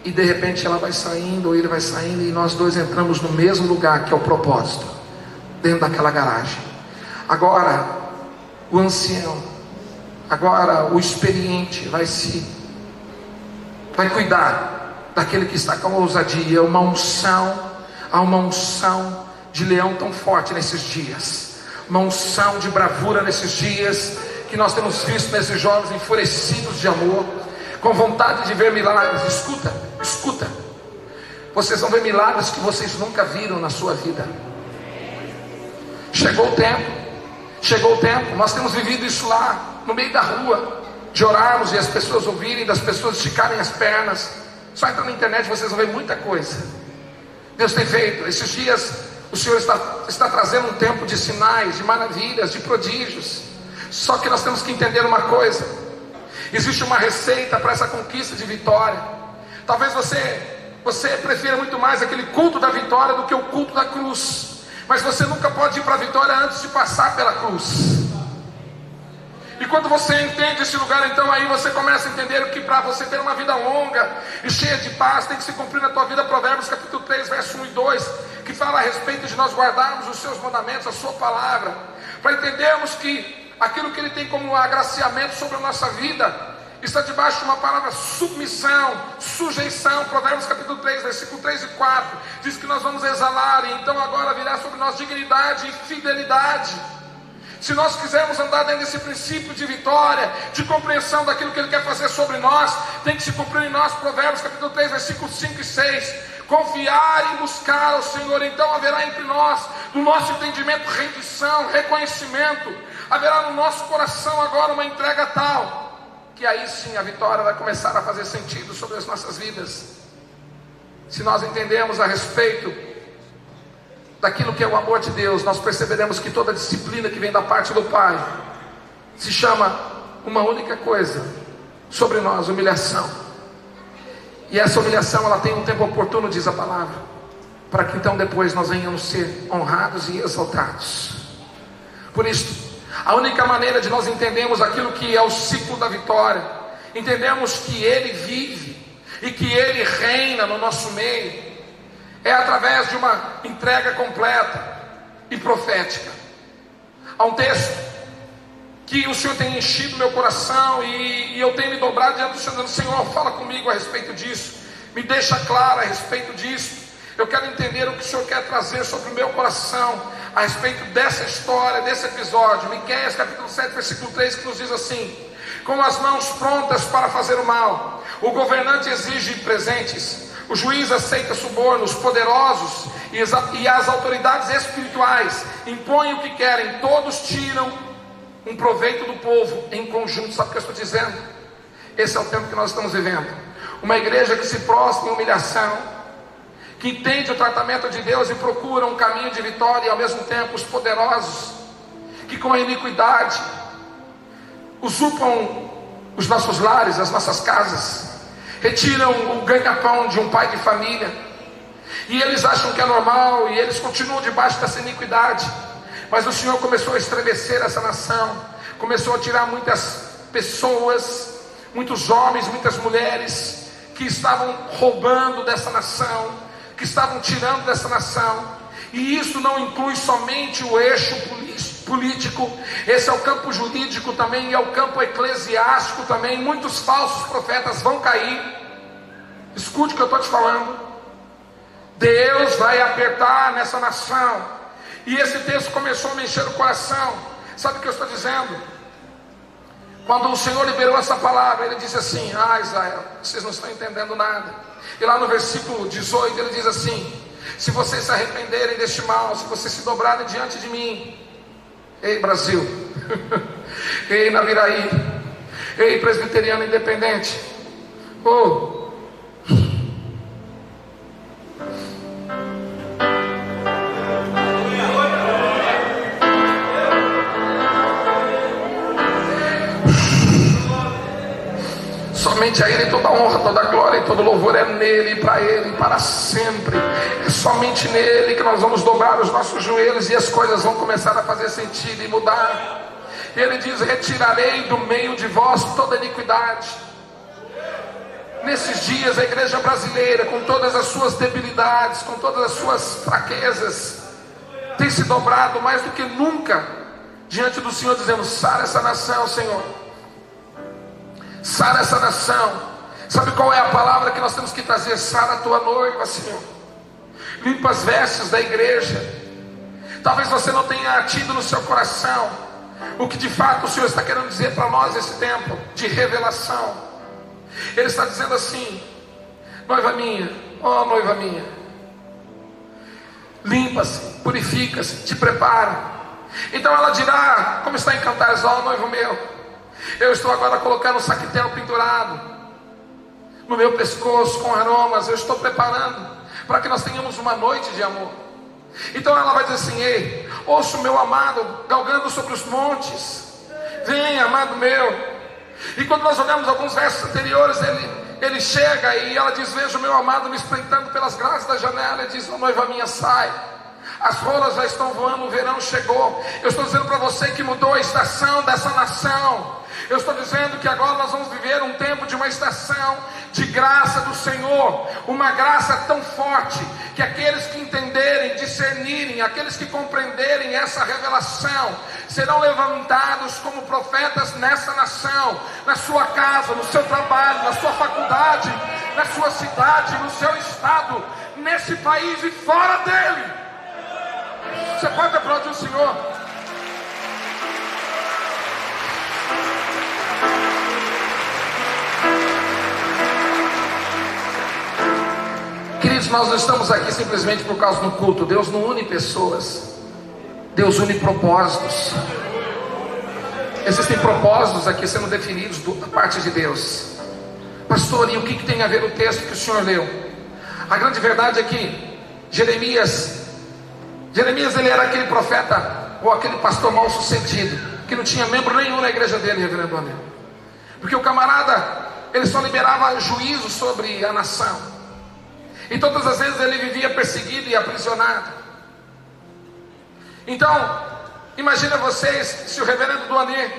E de repente ela vai saindo, ou ele vai saindo, e nós dois entramos no mesmo lugar, que é o propósito, dentro daquela garagem. Agora o ancião, agora o experiente vai cuidar daquele que está com ousadia. Há uma unção de leão tão forte nesses dias. uma unção de bravura nesses dias, que nós temos visto nesses jovens enfurecidos de amor, com vontade de ver milagres. Escuta, vocês vão ver milagres que vocês nunca viram na sua vida. Chegou o tempo, nós temos vivido isso lá, no meio da rua, de orarmos e as pessoas ouvirem, das pessoas esticarem as pernas. Só entra na internet, vocês vão ver muita coisa. Deus tem feito, esses dias o Senhor está trazendo um tempo de sinais, de maravilhas, de prodígios. Só que nós temos que entender uma coisa: existe uma receita para essa conquista de vitória. Talvez você prefira muito mais aquele culto da vitória do que o culto da cruz, mas você nunca pode ir para a vitória antes de passar pela cruz. E quando você entende esse lugar, então aí você começa a entender que para você ter uma vida longa e cheia de paz, tem que se cumprir na tua vida Provérbios capítulo 3, verso 1 e 2, que fala a respeito de nós guardarmos os seus mandamentos, a sua palavra, para entendermos que aquilo que Ele tem como agraciamento sobre a nossa vida está debaixo de uma palavra submissão, sujeição. Provérbios capítulo 3, versículo 3 e 4 diz que nós vamos exalar, e então agora virá sobre nós dignidade e fidelidade. Se nós quisermos andar dentro desse princípio de vitória, de compreensão daquilo que Ele quer fazer sobre nós, tem que se cumprir em nós. Provérbios capítulo 3, versículos 5 e 6. Confiar e buscar ao Senhor, então haverá entre nós, no nosso entendimento, rendição, reconhecimento. Haverá no nosso coração agora uma entrega tal, que aí sim a vitória vai começar a fazer sentido sobre as nossas vidas. Se nós entendemos a respeito daquilo que é o amor de Deus, nós perceberemos que toda disciplina que vem da parte do Pai se chama uma única coisa sobre nós: humilhação. E essa humilhação, ela tem um tempo oportuno, diz a palavra, para que então depois nós venhamos ser honrados e exaltados. Por isso, a única maneira de nós entendermos aquilo que é o ciclo da vitória, entendemos que Ele vive e que Ele reina no nosso meio, é através de uma entrega completa e profética. Há um texto que o Senhor tem enchido meu coração, e eu tenho me dobrado diante do Senhor, dizendo: Senhor, fala comigo a respeito disso, me deixa claro a respeito disso. Eu quero entender o que o Senhor quer trazer sobre o meu coração a respeito dessa história, desse episódio. Miqueias capítulo 7, versículo 3, que nos diz assim: com as mãos prontas para fazer o mal, o governante exige presentes, o juiz aceita subornos, poderosos e as autoridades espirituais impõem o que querem, todos tiram um proveito do povo em conjunto. Sabe o que eu estou dizendo? Esse é o tempo que nós estamos vivendo. Uma igreja que se prostra em humilhação, que entende o tratamento de Deus e procura um caminho de vitória, e ao mesmo tempo os poderosos, que com a iniquidade usurpam os nossos lares, as nossas casas, retiram o ganha-pão de um pai de família, e eles acham que é normal, e eles continuam debaixo dessa iniquidade. Mas o Senhor começou a estremecer essa nação, começou a tirar muitas pessoas, muitos homens, muitas mulheres que estavam roubando dessa nação, que estavam tirando dessa nação. E isso não inclui somente o eixo político, esse é o campo jurídico também, e é o campo eclesiástico também. Muitos falsos profetas vão cair. Escute o que eu estou te falando. Deus vai apertar nessa nação. E esse texto começou a mexer o coração. Sabe o que eu estou dizendo? Quando o Senhor liberou essa palavra, Ele disse assim: ah, Israel, vocês não estão entendendo nada. E lá no versículo 18 Ele diz assim: se vocês se arrependerem deste mal, se vocês se dobrarem diante de mim, ei Brasil, ei Naviraí, ei Presbiteriano Independente, oh, somente a Ele toda honra, toda glória e todo louvor é nele, para Ele, para sempre. É somente nele que nós vamos dobrar os nossos joelhos e as coisas vão começar a fazer sentido e mudar. Ele diz: retirarei do meio de vós toda iniquidade. Nesses dias a igreja brasileira, com todas as suas debilidades, com todas as suas fraquezas, tem se dobrado mais do que nunca diante do Senhor, dizendo: sara essa nação, Senhor, sara essa nação. Sabe qual é a palavra que nós temos que trazer? Sara a tua noiva, Senhor. Limpa as vestes da igreja. Talvez você não tenha tido no seu coração o que de fato o Senhor está querendo dizer para nós nesse tempo de revelação. Ele está dizendo assim: noiva minha, ó noiva minha, limpa-se, purifica-se, te prepara. Então ela dirá, como está em Cantares: ó noivo meu, eu estou agora colocando um saquitel pendurado no meu pescoço com aromas. Eu estou preparando para que nós tenhamos uma noite de amor. Então ela vai dizer assim: ei, ouça o meu amado galgando sobre os montes. Vem, amado meu. E quando nós olhamos alguns versos anteriores, ele chega e ela diz: veja o meu amado me espreitando pelas grades da janela. Ele diz: ó noiva minha, sai. As rolas já estão voando, o verão chegou. Eu estou dizendo para você que mudou a estação dessa nação. Eu estou dizendo que agora nós vamos viver um tempo de uma estação de graça do Senhor. Uma graça tão forte que aqueles que entenderem, discernirem, aqueles que compreenderem essa revelação, serão levantados como profetas nessa nação, na sua casa, no seu trabalho, na sua faculdade, na sua cidade, no seu estado, nesse país e fora dele. Você pode aplaudir o Senhor? Queridos, nós não estamos aqui simplesmente por causa do culto. Deus não une pessoas, Deus une propósitos. Existem propósitos aqui sendo definidos da parte de Deus. Pastor, e o que tem a ver o texto que o senhor leu? A grande verdade é que Jeremias ele era aquele profeta ou aquele pastor mal sucedido, que não tinha membro nenhum na igreja dele, reverendo Anel. Porque o camarada, ele só liberava juízo sobre a nação. E todas as vezes ele vivia perseguido e aprisionado. Então, imagina vocês se o reverendo Duanir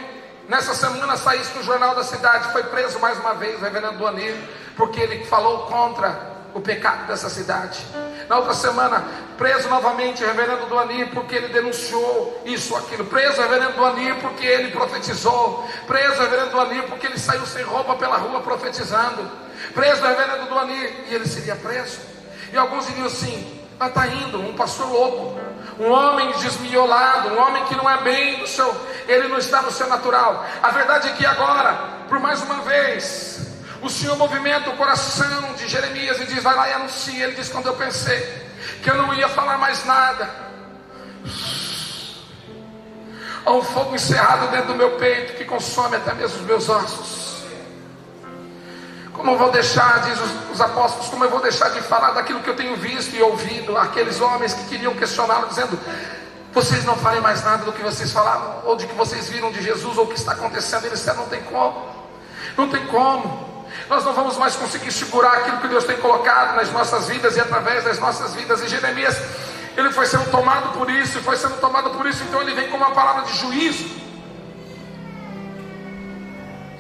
nessa semana saísse no jornal da cidade: foi preso mais uma vez o reverendo Duanir, porque ele falou contra o pecado dessa cidade. Na outra semana, preso novamente o reverendo Duanir, porque ele denunciou isso ou aquilo. Preso o reverendo Duanir porque ele profetizou. Preso o reverendo Duanir porque ele saiu sem roupa pela rua profetizando. Preso o reverendo Duanir, e ele seria preso. E alguns diriam assim: mas está indo um pastor louco, um homem desmiolado, um homem que não é bem no seu, ele não está no seu natural. A verdade é que agora, por mais uma vez, o Senhor movimenta o coração de Jeremias e diz: vai lá e anuncia. Ele diz: quando eu pensei que eu não ia falar mais nada, há um fogo encerrado dentro do meu peito que consome até mesmo os meus ossos. Como eu vou deixar, diz os apóstolos, como eu vou deixar de falar daquilo que eu tenho visto e ouvido? Aqueles homens que queriam questioná-lo, dizendo: vocês não falem mais nada do que vocês falaram, ou de que vocês viram de Jesus, ou o que está acontecendo. Ele disse: não tem como, não tem como. Nós não vamos mais conseguir segurar aquilo que Deus tem colocado nas nossas vidas e através das nossas vidas. E Jeremias, ele foi sendo tomado por isso, então ele vem com uma palavra de juízo.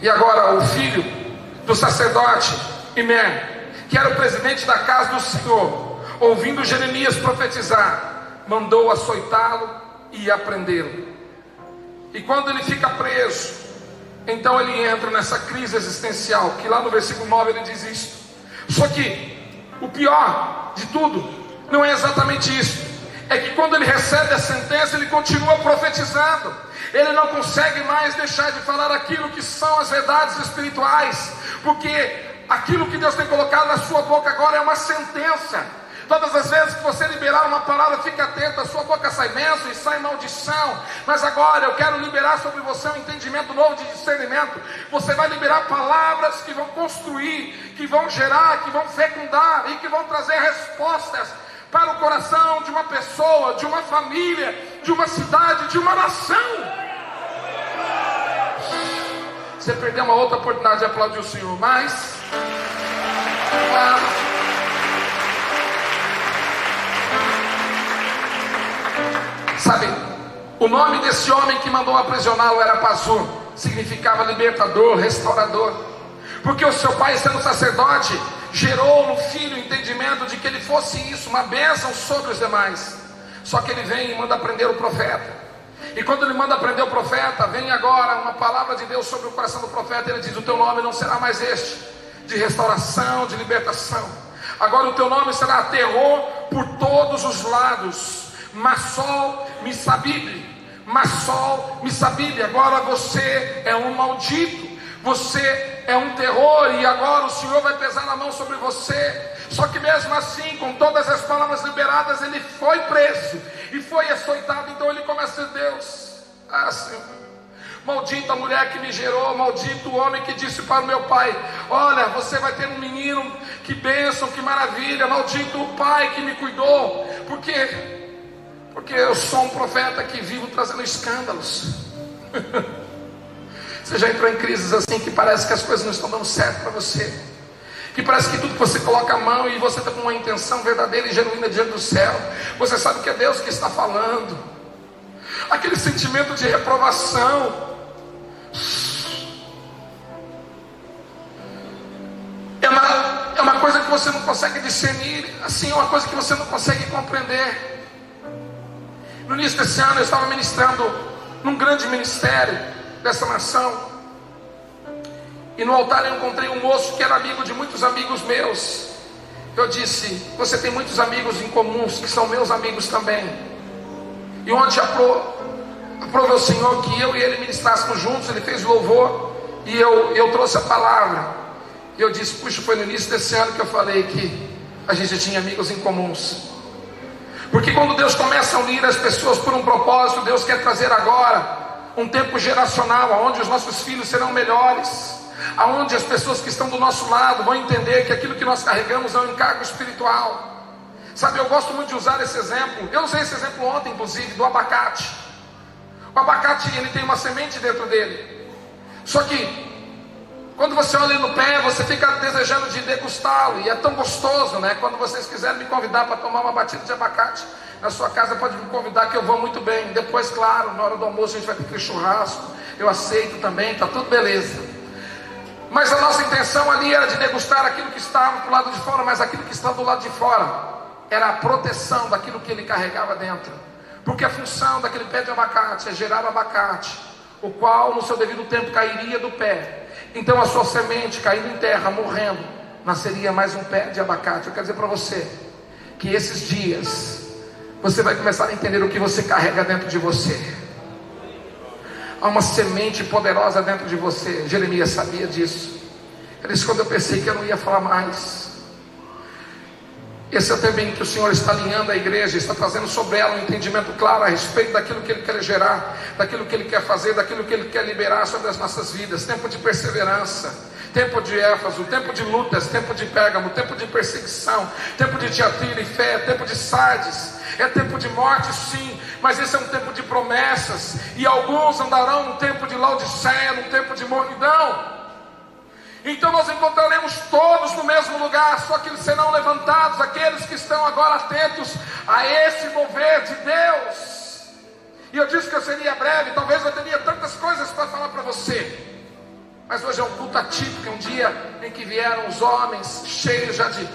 E agora o filho do sacerdote Imer, que era o presidente da casa do Senhor, ouvindo Jeremias profetizar, mandou açoitá-lo e prendê-lo. E quando ele fica preso, então ele entra nessa crise existencial, que lá no versículo 9 ele diz isso. Só que o pior de tudo não é exatamente isso. É que quando ele recebe a sentença, ele continua profetizando. Ele não consegue mais deixar de falar aquilo que são as verdades espirituais, porque aquilo que Deus tem colocado na sua boca agora é uma sentença. Todas as vezes que você liberar uma palavra, fique atento, a sua boca sai bênção e sai maldição. Mas agora eu quero liberar sobre você um entendimento novo de discernimento. Você vai liberar palavras que vão construir, que vão gerar, que vão fecundar e que vão trazer respostas para o coração de uma pessoa, de uma família, de uma cidade, de uma nação. Você perdeu uma outra oportunidade de aplaudir o Senhor, mas sabe, o nome desse homem que mandou aprisioná-lo era Pazur, significava libertador, restaurador, porque o seu pai, sendo sacerdote, gerou no filho o entendimento de que ele fosse isso, uma bênção sobre os demais. Só que ele vem e manda prender o profeta. E quando ele manda prender o profeta, vem agora uma palavra de Deus sobre o coração do profeta. Ele diz: o teu nome não será mais este, de restauração, de libertação. Agora o teu nome será terror por todos os lados. Massol Missabibe, Massol Missabibe. Agora você é um maldito, você é um terror, e agora o Senhor vai pesar na mão sobre você. Só que mesmo assim, com todas as palavras liberadas, ele foi preso e foi açoitado. Então ele começa a dizer: Deus, Senhor, maldita a mulher que me gerou, maldito o homem que disse para o meu pai: olha, você vai ter um menino, que bênção, que maravilha. Maldito o pai que me cuidou, porque eu sou um profeta que vivo trazendo escândalos. Você já entrou em crises assim, que parece que as coisas não estão dando certo para você, que parece que tudo que você coloca a mão, e você está com uma intenção verdadeira e genuína diante do céu, você sabe que é Deus que está falando. Aquele sentimento de reprovação, é uma coisa que você não consegue discernir, assim, é uma coisa que você não consegue compreender. No início desse ano eu estava ministrando num grande ministério dessa nação, e no altar eu encontrei um moço que era amigo de muitos amigos meus. Eu disse: você tem muitos amigos em comuns que são meus amigos também. E ontem aprovou o Senhor que eu e ele ministrássemos juntos. Ele fez louvor e eu trouxe a palavra. E eu disse: puxa, foi no início desse ano que eu falei que a gente tinha amigos em comuns. Porque quando Deus começa a unir as pessoas por um propósito, Deus quer trazer agora um tempo geracional, onde os nossos filhos serão melhores, aonde as pessoas que estão do nosso lado vão entender que aquilo que nós carregamos é um encargo espiritual. Sabe, eu gosto muito de usar esse exemplo. Eu usei esse exemplo ontem, inclusive, do abacate. O abacate, ele tem uma semente dentro dele. Só que quando você olha no pé, você fica desejando de degustá-lo, e é tão gostoso, né? Quando vocês quiserem me convidar para tomar uma batida de abacate na sua casa, pode me convidar, que eu vou muito bem. Depois, claro, na hora do almoço a gente vai ter aquele churrasco, eu aceito também, tá tudo beleza. Mas a nossa intenção ali era de degustar aquilo que estava do lado de fora, mas aquilo que estava do lado de fora era a proteção daquilo que ele carregava dentro. Porque a função daquele pé de abacate é gerar abacate, o qual no seu devido tempo cairia do pé. Então a sua semente caindo em terra, morrendo, nasceria mais um pé de abacate. Eu quero dizer para você que esses dias você vai começar a entender o que você carrega dentro de você. Há uma semente poderosa dentro de você. Jeremias sabia disso. Ele disse: quando eu pensei que eu não ia falar mais. Esse é o tempo em que o Senhor está alinhando a igreja, está trazendo sobre ela um entendimento claro a respeito daquilo que Ele quer gerar, daquilo que Ele quer fazer, daquilo que Ele quer liberar sobre as nossas vidas. Tempo de perseverança, tempo de Éfeso, tempo de lutas, tempo de Pérgamo, tempo de perseguição, tempo de Tiatira e fé, tempo de Sardes. É tempo de morte, sim, mas esse é um tempo de promessas. E alguns andarão num tempo de Laodiceia, num tempo de mornidão. Então nós encontraremos todos no mesmo lugar, só que eles serão levantados aqueles que estão agora atentos a esse mover de Deus. E eu disse que eu seria breve, talvez eu teria tantas coisas para falar para você, mas hoje é um culto atípico, um dia em que vieram os homens cheios já de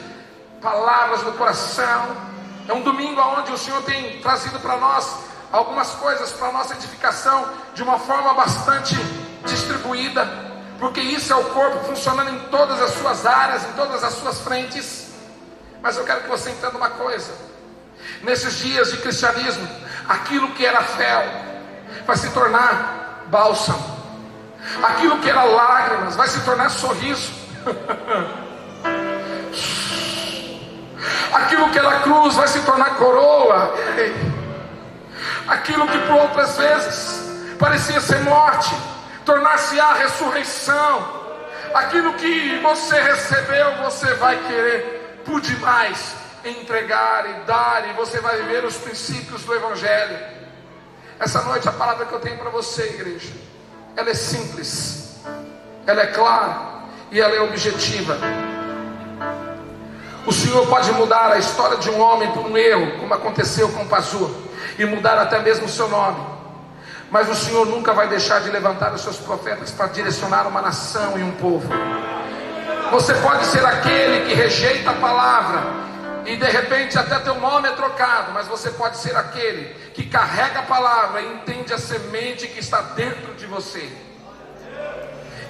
palavras no coração. É um domingo onde o Senhor tem trazido para nós algumas coisas para nossa edificação de uma forma bastante distribuída, porque isso é o corpo funcionando em todas as suas áreas, em todas as suas frentes. Mas eu quero que você entenda uma coisa: nesses dias de cristianismo, aquilo que era fel vai se tornar bálsamo, aquilo que era lágrimas vai se tornar sorriso, aquilo que era cruz vai se tornar coroa, aquilo que por outras vezes parecia ser morte tornar-se-á ressurreição. Aquilo que você recebeu, você vai querer por demais entregar e dar, e você vai viver os princípios do Evangelho. Essa noite a palavra que eu tenho para você, igreja, ela é simples, ela é clara e ela é objetiva. O Senhor pode mudar a história de um homem por um erro, como aconteceu com Pazur, e mudar até mesmo o seu nome. Mas o Senhor nunca vai deixar de levantar os seus profetas para direcionar uma nação e um povo. Você pode ser aquele que rejeita a palavra e de repente até teu nome é trocado, mas você pode ser aquele que carrega a palavra e entende a semente que está dentro de você.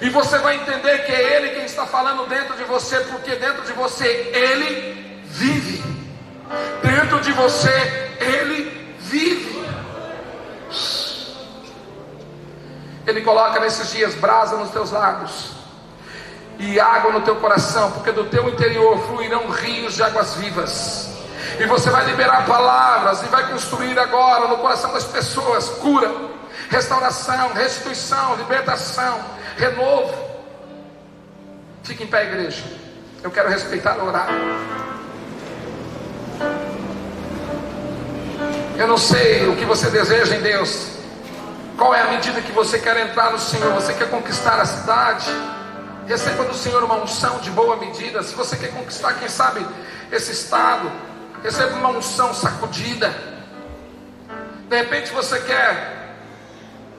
E você vai entender que é Ele quem está falando dentro de você, porque dentro de você Ele vive. Dentro de você Ele vive. Ele coloca nesses dias brasa nos teus lábios e água no teu coração, porque do teu interior fluirão rios de águas vivas. E você vai liberar palavras e vai construir agora no coração das pessoas cura, restauração, restituição, libertação, renovo. Fique em pé, igreja. Eu quero respeitar o horário. Eu não sei o que você deseja em Deus. Qual é a medida que você quer entrar no Senhor? Você quer conquistar a cidade? Receba do Senhor uma unção de boa medida. Se você quer conquistar, quem sabe, esse estado, receba uma unção sacudida. De repente você quer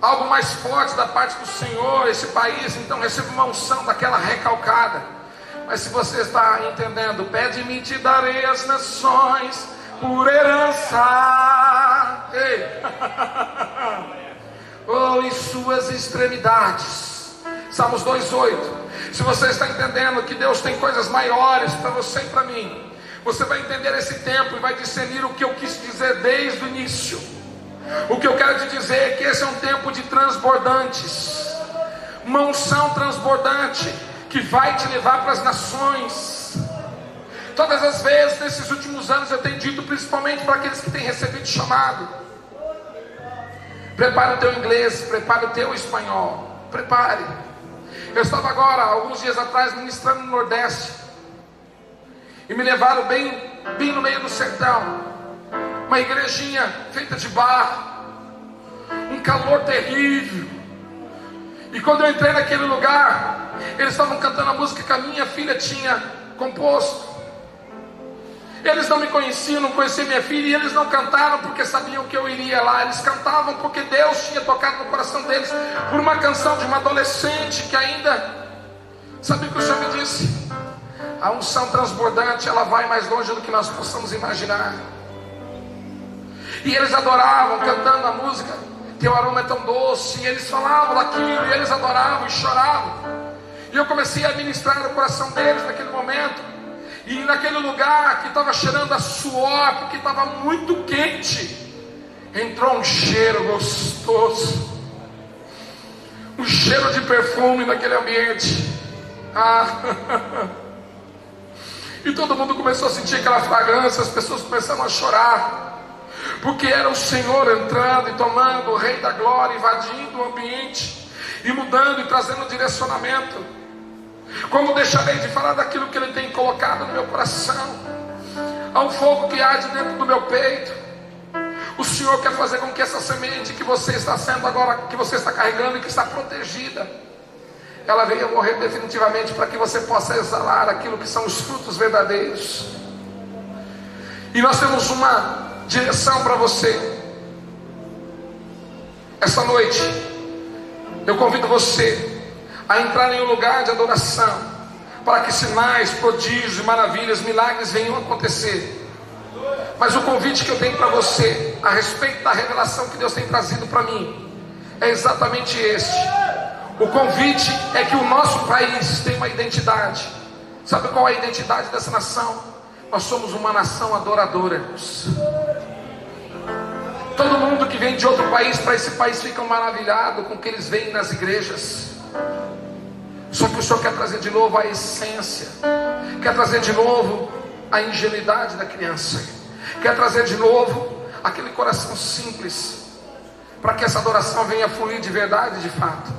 algo mais forte da parte do Senhor, esse país, então receba uma unção daquela recalcada. Mas se você está entendendo, pede-me e te darei as nações por herança. Ei. Oh, em suas extremidades. Salmos 2:8. Se você está entendendo que Deus tem coisas maiores para você e para mim, você vai entender esse tempo e vai discernir o que eu quis dizer desde o início. O que eu quero te dizer é que esse é um tempo de transbordantes, uma unção transbordante que vai te levar para as nações. Todas as vezes nesses últimos anos eu tenho dito, principalmente para aqueles que têm recebido chamado: prepare o teu inglês, prepare o teu espanhol, prepare. Eu estava agora, alguns dias atrás, ministrando no Nordeste, e me levaram bem no meio do sertão, uma igrejinha feita de barro, um calor terrível. E quando eu entrei naquele lugar, eles estavam cantando a música que a minha filha tinha composto. Eles não me conheciam, não conheciam minha filha, e eles não cantaram porque sabiam que eu iria lá. Eles cantavam porque Deus tinha tocado no coração deles por uma canção de uma adolescente que ainda... Sabe o que o Senhor me disse? A unção transbordante, ela vai mais longe do que nós possamos imaginar. E eles adoravam, cantando a música, teu aroma é tão doce, e eles falavam daquilo, e eles adoravam e choravam. E eu comecei a ministrar no coração deles naquele momento. E naquele lugar que estava cheirando a suor, porque estava muito quente, entrou um cheiro gostoso, um cheiro de perfume naquele ambiente. E todo mundo começou a sentir aquela fragrância. As pessoas começaram a chorar, porque era o Senhor entrando e tomando, o Rei da Glória, invadindo o ambiente e mudando e trazendo direcionamento. Como deixarei de falar daquilo que Ele tem colocado no meu coração? Há um fogo que arde dentro do meu peito. O Senhor quer fazer com que essa semente que você está sendo agora, que você está carregando e que está protegida, ela venha morrer definitivamente, para que você possa exalar aquilo que são os frutos verdadeiros. E nós temos uma direção para você. Essa noite eu convido você a entrar em um lugar de adoração, para que sinais, prodígios, maravilhas, milagres venham acontecer. Mas o convite que eu tenho para você, a respeito da revelação que Deus tem trazido para mim, é exatamente este. O convite é que o nosso país tem uma identidade. Sabe qual é a identidade dessa nação? Nós somos uma nação adoradora. Todo mundo que vem de outro país para esse país fica maravilhado com o que eles veem nas igrejas. Só que o Senhor quer trazer de novo a essência, quer trazer de novo a ingenuidade da criança, quer trazer de novo aquele coração simples, para que essa adoração venha fluir de verdade, de fato.